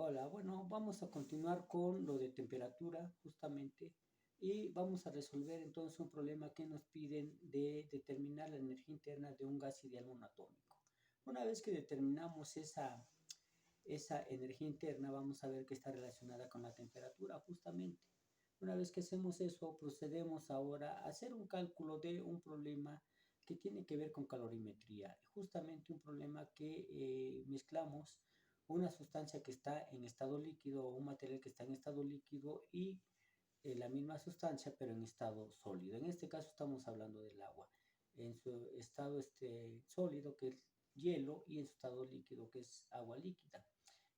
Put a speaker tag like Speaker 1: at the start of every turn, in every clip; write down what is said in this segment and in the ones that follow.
Speaker 1: Hola, bueno, vamos a continuar con lo de temperatura justamente y vamos a resolver entonces un problema que nos piden de determinar la energía interna de un gas ideal monoatómico. Una vez que determinamos esa energía interna, vamos a ver que está relacionada con la temperatura justamente. Una vez que hacemos eso, procedemos ahora a hacer un cálculo de un problema que tiene que ver con calorimetría, justamente un problema que mezclamos una sustancia que está en estado líquido o un material que está en estado líquido y la misma sustancia pero en estado sólido. En este caso estamos hablando del agua, en su estado sólido que es hielo y en su estado líquido que es agua líquida.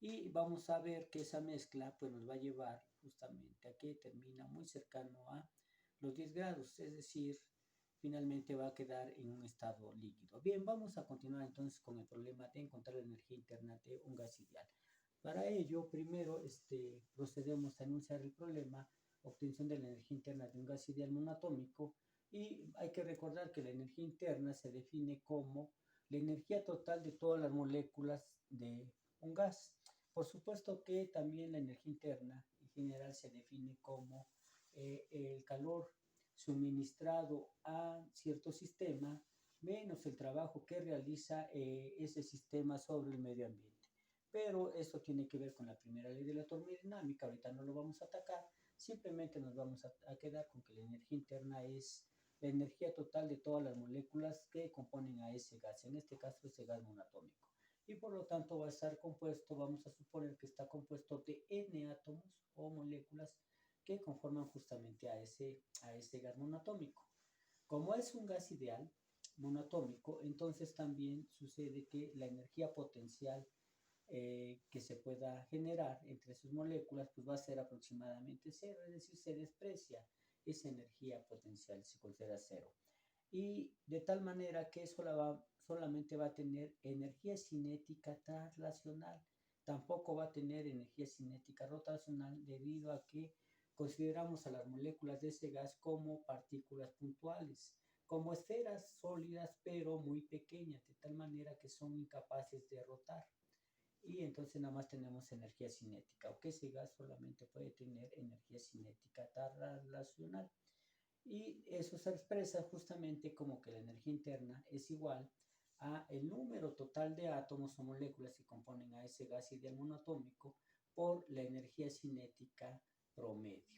Speaker 1: Y vamos a ver que esa mezcla pues nos va a llevar justamente a que termina muy cercano a los 10 grados, es decir, finalmente va a quedar en un estado líquido. Bien, vamos a continuar entonces con el problema de encontrar la energía interna de un gas ideal. Para ello, primero procedemos a enunciar el problema, obtención de la energía interna de un gas ideal monoatómico, y hay que recordar que la energía interna se define como la energía total de todas las moléculas de un gas. Por supuesto que también la energía interna en general se define como el calor suministrado a cierto sistema menos el trabajo que realiza ese sistema sobre el medio ambiente. Pero eso tiene que ver con la primera ley de la termodinámica, ahorita no lo vamos a atacar, simplemente nos vamos a quedar con que la energía interna es la energía total de todas las moléculas que componen a ese gas, en este caso ese gas monoatómico. Y por lo tanto va a estar compuesto, vamos a suponer que está compuesto de n átomos o moléculas que conforman justamente a ese gas monoatómico. Como es un gas ideal monoatómico, entonces también sucede que la energía potencial que se pueda generar entre sus moléculas pues va a ser aproximadamente cero, es decir, se desprecia esa energía potencial, se considera cero. Y de tal manera que solamente va a tener energía cinética translacional, tampoco va a tener energía cinética rotacional debido a que consideramos a las moléculas de ese gas como partículas puntuales, como esferas sólidas pero muy pequeñas, de tal manera que son incapaces de rotar. Y entonces nada más tenemos energía cinética, o que ese gas solamente puede tener energía cinética translacional. Y eso se expresa justamente como que la energía interna es igual a el número total de átomos o moléculas que componen a ese gas ideal monoatómico por la energía cinética promedio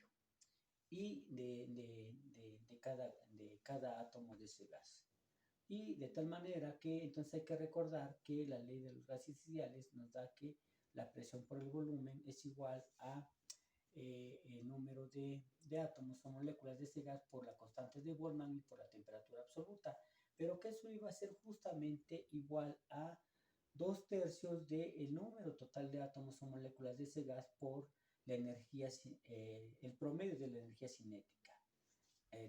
Speaker 1: y de cada átomo de ese gas. Y de tal manera que entonces hay que recordar que la ley de los gases ideales nos da que la presión por el volumen es igual a el número de átomos o moléculas de ese gas por la constante de Boltzmann y por la temperatura absoluta, pero que eso iba a ser justamente igual a 2/3 del número total de átomos o moléculas de ese gas por la energía, el promedio de la energía cinética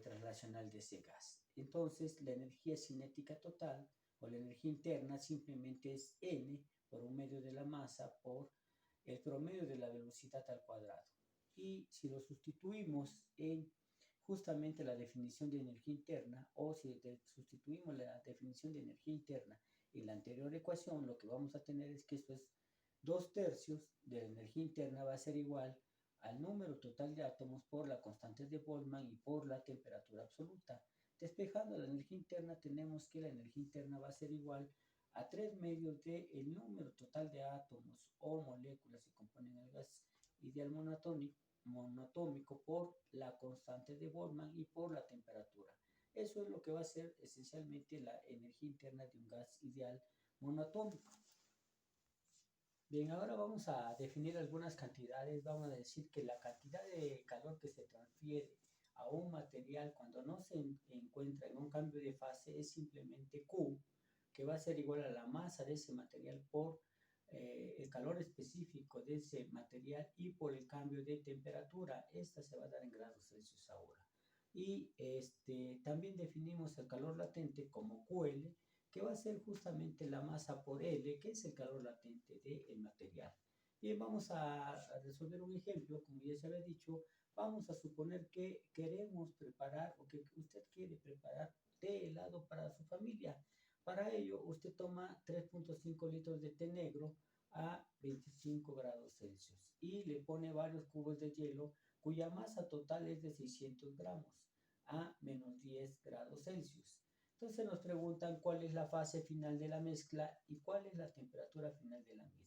Speaker 1: translacional de ese gas. Entonces, la energía cinética total o la energía interna simplemente es n por un medio de la masa por el promedio de la velocidad al cuadrado. Y si lo sustituimos en justamente la definición de energía interna, o si sustituimos la definición de energía interna en la anterior ecuación, lo que vamos a tener es que esto es 2/3 de la energía interna va a ser igual al número total de átomos por la constante de Boltzmann y por la temperatura absoluta. Despejando la energía interna, tenemos que la energía interna va a ser igual a 3 medios del número total de átomos o moléculas que componen el gas ideal monoatómico por la constante de Boltzmann y por la temperatura. Eso es lo que va a ser esencialmente la energía interna de un gas ideal monoatómico. Bien, ahora vamos a definir algunas cantidades. Vamos a decir que la cantidad de calor que se transfiere a un material cuando no se encuentra en un cambio de fase es simplemente Q, que va a ser igual a la masa de ese material por el calor específico de ese material y por el cambio de temperatura. Esta se va a dar en grados Celsius ahora. Y también definimos el calor latente como QL, que va a ser justamente la masa por L, que es el calor latente del material. Bien, vamos a resolver un ejemplo, como ya se había dicho, vamos a suponer que queremos preparar o que usted quiere preparar té helado para su familia. Para ello, usted toma 3.5 litros de té negro, a 25 grados Celsius y le pone varios cubos de hielo cuya masa total es de 600 gramos a menos 10 grados Celsius. Entonces nos preguntan cuál es la fase final de la mezcla y cuál es la temperatura final de la misma.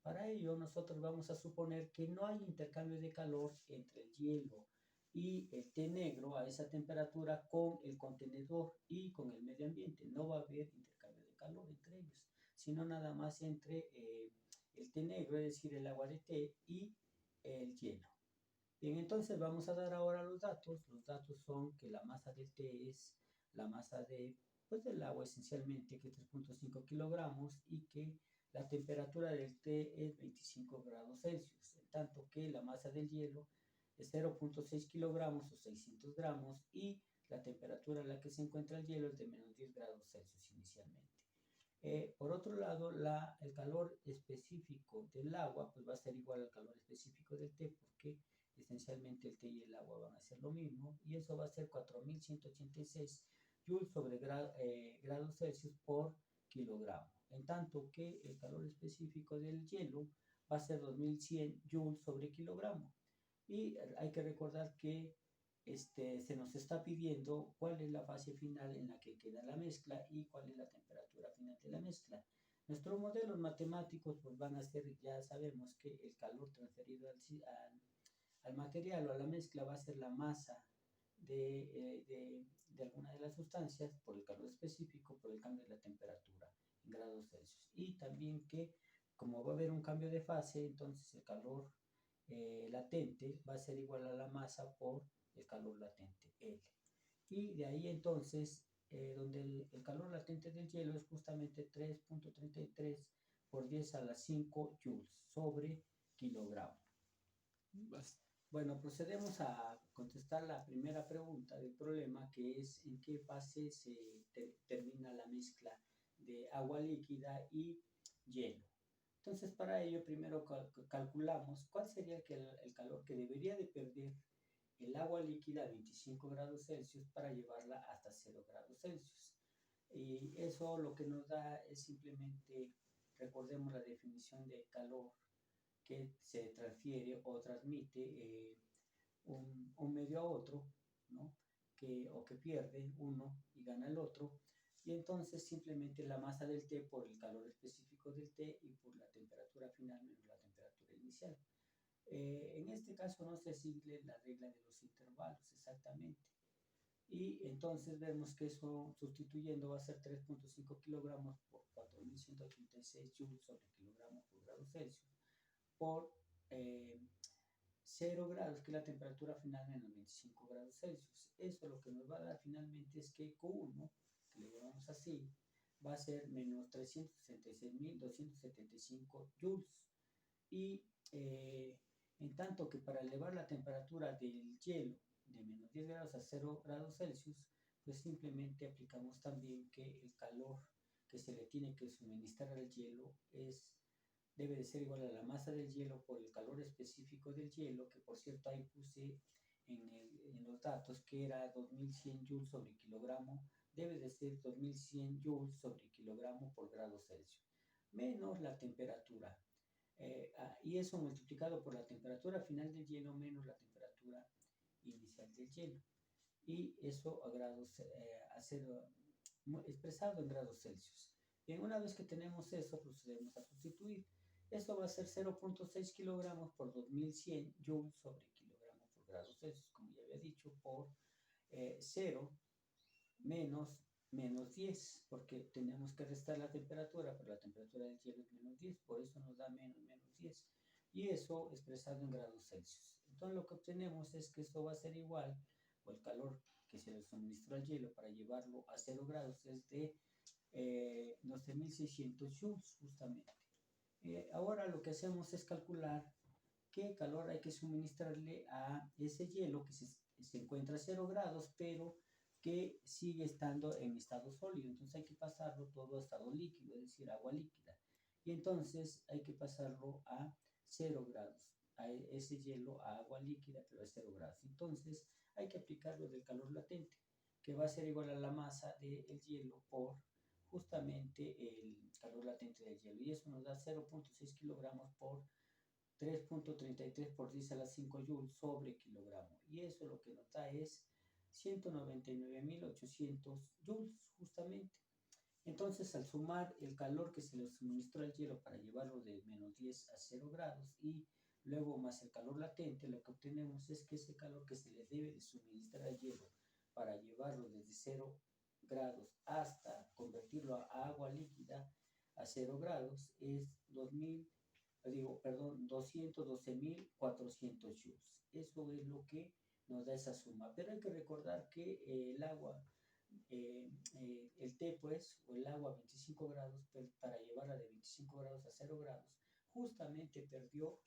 Speaker 1: Para ello nosotros vamos a suponer que no hay intercambio de calor entre el hielo y el té negro a esa temperatura con el contenedor y con el medio ambiente. No va a haber intercambio de calor entre ellos, sino nada más entre el té negro, es decir, el agua de té y el hielo. Bien, entonces vamos a dar ahora los datos. Los datos son que la masa del té es la masa del agua esencialmente, que es 3.5 kilogramos, y que la temperatura del té es 25 grados Celsius, en tanto que la masa del hielo es 0.6 kilogramos o 600 gramos y la temperatura a la que se encuentra el hielo es de menos 10 grados Celsius inicialmente. Por otro lado, el calor específico del agua pues va a ser igual al calor específico del té, porque esencialmente el té y el agua van a ser lo mismo, y eso va a ser 4186 joules sobre grados Celsius por kilogramo, en tanto que el calor específico del hielo va a ser 2100 joules sobre kilogramo. Y hay que recordar que se nos está pidiendo cuál es la fase final en la que queda la mezcla y cuál es la temperatura final de la mezcla. Nuestros modelos matemáticos pues van a ser, ya sabemos que el calor transferido al material o a la mezcla va a ser la masa de alguna de las sustancias por el calor específico, por el cambio de la temperatura en grados Celsius. Y también que como va a haber un cambio de fase, entonces el calor latente va a ser igual a la masa por el calor latente L. Y de ahí entonces, donde el calor latente del hielo es justamente 3.33 por 10 a la 5 joules sobre kilogramo. Bueno, procedemos a contestar la primera pregunta del problema, que es en qué fase se termina la mezcla de agua líquida y hielo. Entonces, para ello, primero calculamos cuál sería el calor que debería de perder el agua líquida a 25 grados Celsius para llevarla hasta 0 grados Celsius. Y eso lo que nos da es simplemente, recordemos la definición de calor, que se transfiere o transmite un medio a otro, ¿no? O que pierde uno y gana el otro. Y entonces simplemente la masa del té por el calor específico del té y por la temperatura final menos la temperatura inicial. En este caso no se sigue la regla de los intervalos exactamente. Y entonces vemos que eso sustituyendo va a ser 3.5 kilogramos por 4186 joules sobre kilogramo por grado Celsius por 0 grados, que es la temperatura final menos 25 grados Celsius. Eso lo que nos va a dar finalmente es que Q1, que le llamamos así, va a ser menos 366.275 joules. Y en tanto que para elevar la temperatura del hielo de menos 10 grados a 0 grados Celsius, pues simplemente aplicamos también que el calor que se le tiene que suministrar al hielo debe de ser igual a la masa del hielo por el calor específico del hielo, que por cierto ahí puse en los datos que era 2100 joules sobre kilogramo, debe de ser 2100 joules sobre kilogramo por grado Celsius, menos la temperatura. Y eso multiplicado por la temperatura final del hielo menos la temperatura inicial del hielo. Y eso a grados, expresado en grados Celsius. Bien, una vez que tenemos eso, procedemos a sustituir. Esto va a ser 0.6 kilogramos por 2100 joules sobre kilogramo por grados Celsius, como ya había dicho, por 0 menos 10, porque tenemos que restar la temperatura, pero la temperatura del hielo es menos 10, por eso nos da menos 10. Y eso expresado en grados Celsius. Entonces lo que obtenemos es que esto va a ser igual, o el calor que se le suministró al hielo para llevarlo a 0 grados es de 12.600 joules justamente. Ahora lo que hacemos es calcular qué calor hay que suministrarle a ese hielo que se encuentra a 0 grados, pero que sigue estando en estado sólido. Entonces hay que pasarlo todo a estado líquido, es decir, agua líquida. Y entonces hay que pasarlo a 0 grados, a ese hielo a agua líquida, pero a 0 grados. Entonces hay que aplicarlo del calor latente, que va a ser igual a la masa del hielo por justamente el calor latente del hielo. Y eso nos da 0.6 kilogramos por 3.33 por 10 a la 5 joules sobre kilogramo. Y eso lo que nos da es 199.800 joules justamente. Entonces, al sumar el calor que se le suministró al hielo para llevarlo de menos 10 a 0 grados y luego más el calor latente, lo que obtenemos es que ese calor que se le debe de suministrar al hielo para llevarlo desde 0 grados hasta convertirlo a agua líquida a 0 grados es 212.400 joules. Eso es lo que nos da esa suma. Pero hay que recordar que el agua el té, pues, o el agua a 25 grados, para llevarla de 25 grados a 0 grados, justamente perdió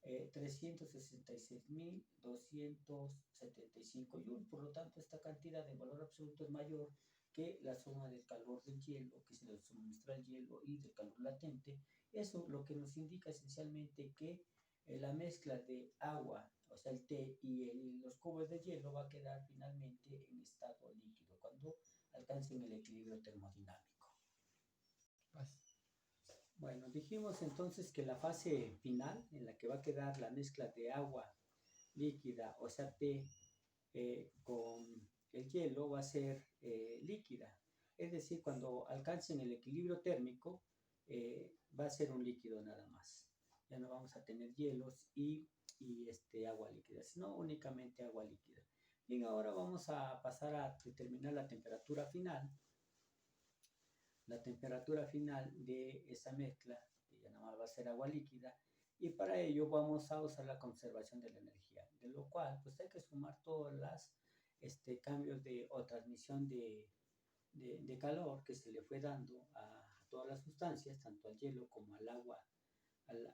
Speaker 1: 366.275 joules. Por lo tanto, esta cantidad de valor absoluto es mayor que la suma del calor del hielo, que se le suministra al hielo, y del calor latente. Eso lo que nos indica esencialmente que la mezcla de agua, o sea, el té y los cubos de hielo va a quedar finalmente en estado líquido cuando alcancen el equilibrio termodinámico. Bueno, dijimos entonces que la fase final, en la que va a quedar la mezcla de agua líquida, o sea, té, con el hielo, va a ser líquida. Es decir, cuando alcancen el equilibrio térmico, va a ser un líquido nada más. Ya no vamos a tener hielos y agua líquida, sino únicamente agua líquida. Bien, ahora vamos a pasar a determinar la temperatura final. La temperatura final de esa mezcla, que ya nada más va a ser agua líquida, y para ello vamos a usar la conservación de la energía, de lo cual pues hay que sumar todas las cambios o transmisión de calor que se le fue dando a todas las sustancias, tanto al hielo como al agua,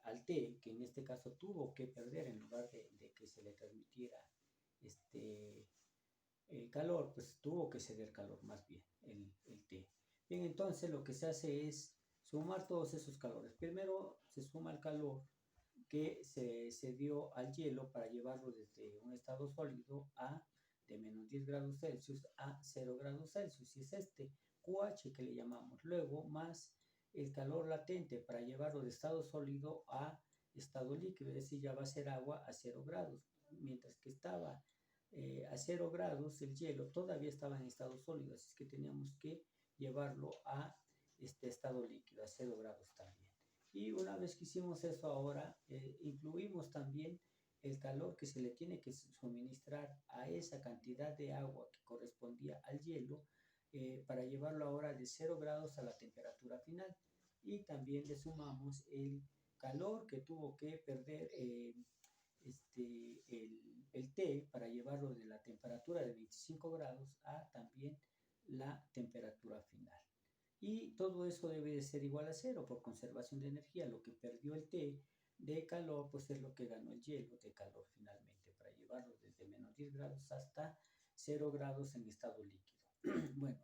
Speaker 1: al té, que en este caso tuvo que perder en lugar de que se le transmitiera calor, pues tuvo que ceder calor más bien el té. Bien, entonces lo que se hace es sumar todos esos calores. Primero se suma el calor que se dio al hielo para llevarlo desde un estado sólido de menos 10 grados Celsius a 0 grados Celsius. Y es QH que le llamamos. Luego más el calor latente para llevarlo de estado sólido a estado líquido, es decir, ya va a ser agua a 0 grados. Mientras que estaba a 0 grados el hielo todavía estaba en estado sólido, así que teníamos que llevarlo a este estado líquido, a 0 grados también. Y una vez que hicimos eso, ahora incluimos también el calor que se le tiene que suministrar a esa cantidad de agua que correspondía al hielo, para llevarlo ahora de 0 grados a la temperatura final. Y también le sumamos el calor que tuvo que perder el té para llevarlo de la temperatura de 25 grados a también la temperatura final. Y todo eso debe de ser igual a 0 por conservación de energía. Lo que perdió el té de calor, pues es lo que ganó el hielo de calor finalmente, para llevarlo desde menos 10 grados hasta 0 grados en estado líquido. Bueno,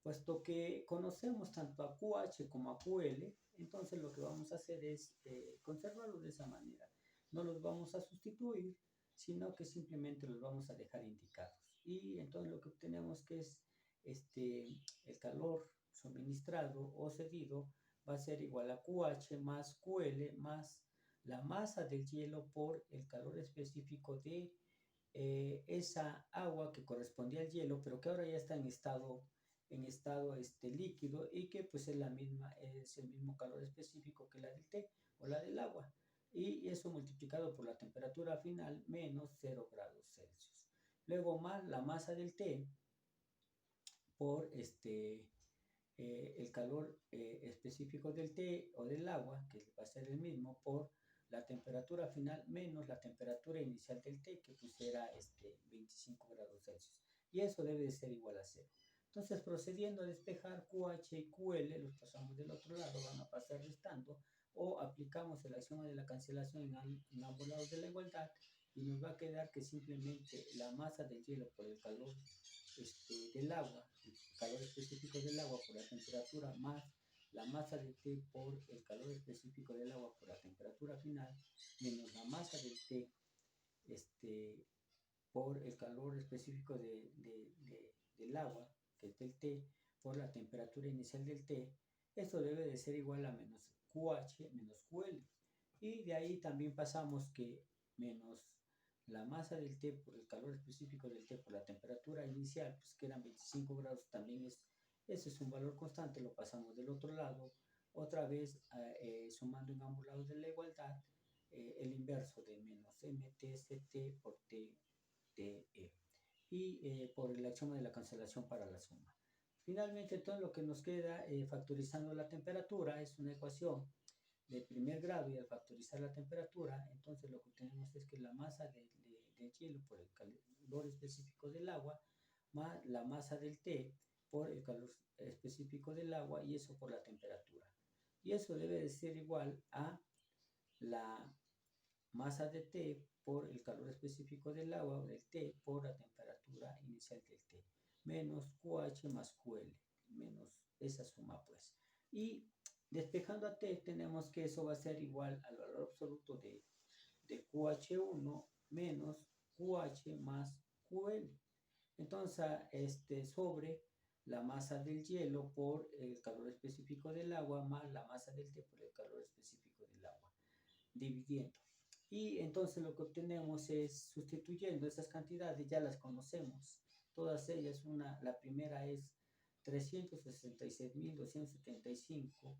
Speaker 1: puesto que conocemos tanto a QH como a QL, entonces lo que vamos a hacer es conservarlos de esa manera. No los vamos a sustituir, sino que simplemente los vamos a dejar indicados. Y entonces lo que obtenemos que es el calor suministrado o cedido va a ser igual a QH más QL más la masa del hielo por el calor específico de esa agua que correspondía al hielo, pero que ahora ya está en estado líquido, y que pues es el mismo calor específico que la del té o la del agua, y eso multiplicado por la temperatura final menos 0 grados Celsius. Luego más la masa del té por el calor específico del té o del agua, que va a ser el mismo, por la temperatura final menos la temperatura inicial del té, que pues era 25 grados Celsius. Y eso debe de ser igual a 0. Entonces, procediendo a despejar QH y QL, los pasamos del otro lado, van a pasar restando, o aplicamos el axioma de la cancelación en ambos lados de la igualdad, y nos va a quedar que simplemente la masa del hielo por el calor del agua, el calor específico del agua por la temperatura, más la masa del té por el calor específico del agua por la temperatura final, menos la masa del té por el calor específico del agua, que es del té, por la temperatura inicial del té, esto debe de ser igual a menos QH menos QL. Y de ahí también pasamos que menos la masa del té por el calor específico del té por la temperatura inicial, pues que eran 25 grados, también ese es un valor constante, lo pasamos del otro lado, otra vez sumando en ambos lados de la igualdad el inverso de menos MTST por TE y por el axioma de la cancelación para la suma. Finalmente, todo lo que nos queda factorizando la temperatura es una ecuación de primer grado, y al factorizar la temperatura, entonces lo que tenemos es que la masa del hielo por el calor específico del agua más la masa del té por el calor específico del agua, y eso por la temperatura. Y eso debe de ser igual a la masa de té por el calor específico del agua o del té por la temperatura inicial del té, menos QH más QL, menos esa suma pues. Y despejando a T, tenemos que eso va a ser igual al valor absoluto de QH1 menos QH más QL. Entonces, sobre la masa del hielo por el calor específico del agua más la masa del té por el calor específico del agua, dividiendo. Y entonces lo que obtenemos es, sustituyendo esas cantidades, ya las conocemos, todas ellas. La primera es 366.275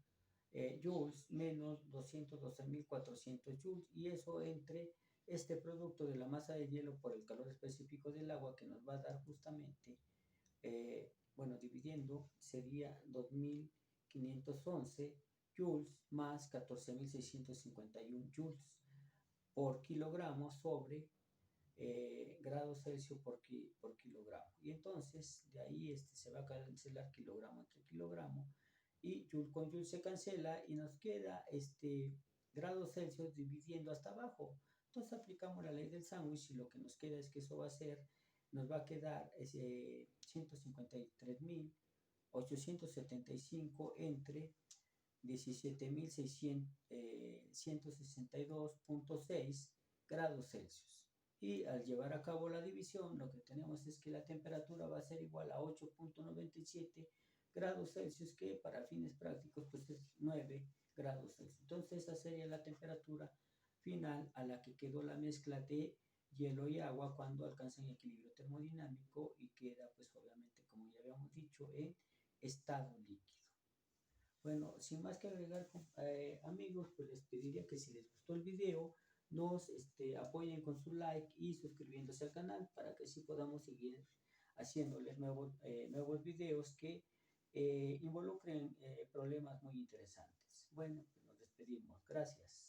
Speaker 1: joules menos 212.400 joules, y eso entre este producto de la masa de hielo por el calor específico del agua, que nos va a dar justamente, dividiendo, sería 2.511 joules más 14.651 joules por kilogramo sobre grados Celsius por kilogramo. Y entonces de ahí se va a cancelar kilogramo entre kilogramo, y joule con joule se cancela y nos queda grados Celsius dividiendo hasta abajo. Entonces aplicamos la ley del sándwich y lo que nos queda es que eso nos va a quedar 153.875 entre 17.162.6 grados Celsius. Y al llevar a cabo la división, lo que tenemos es que la temperatura va a ser igual a 8.97 grados Celsius, que para fines prácticos pues es 9 grados Celsius. Entonces esa sería la temperatura final a la que quedó la mezcla de hielo y agua cuando alcanzan equilibrio termodinámico, y queda pues obviamente, como ya habíamos dicho, en estado líquido. Bueno, sin más que agregar, amigos, pues les pediría que si les gustó el video, nos apoyen con su like y suscribiéndose al canal, para que así podamos seguir haciéndoles nuevos videos que involucren problemas muy interesantes. Bueno, pues nos despedimos. Gracias.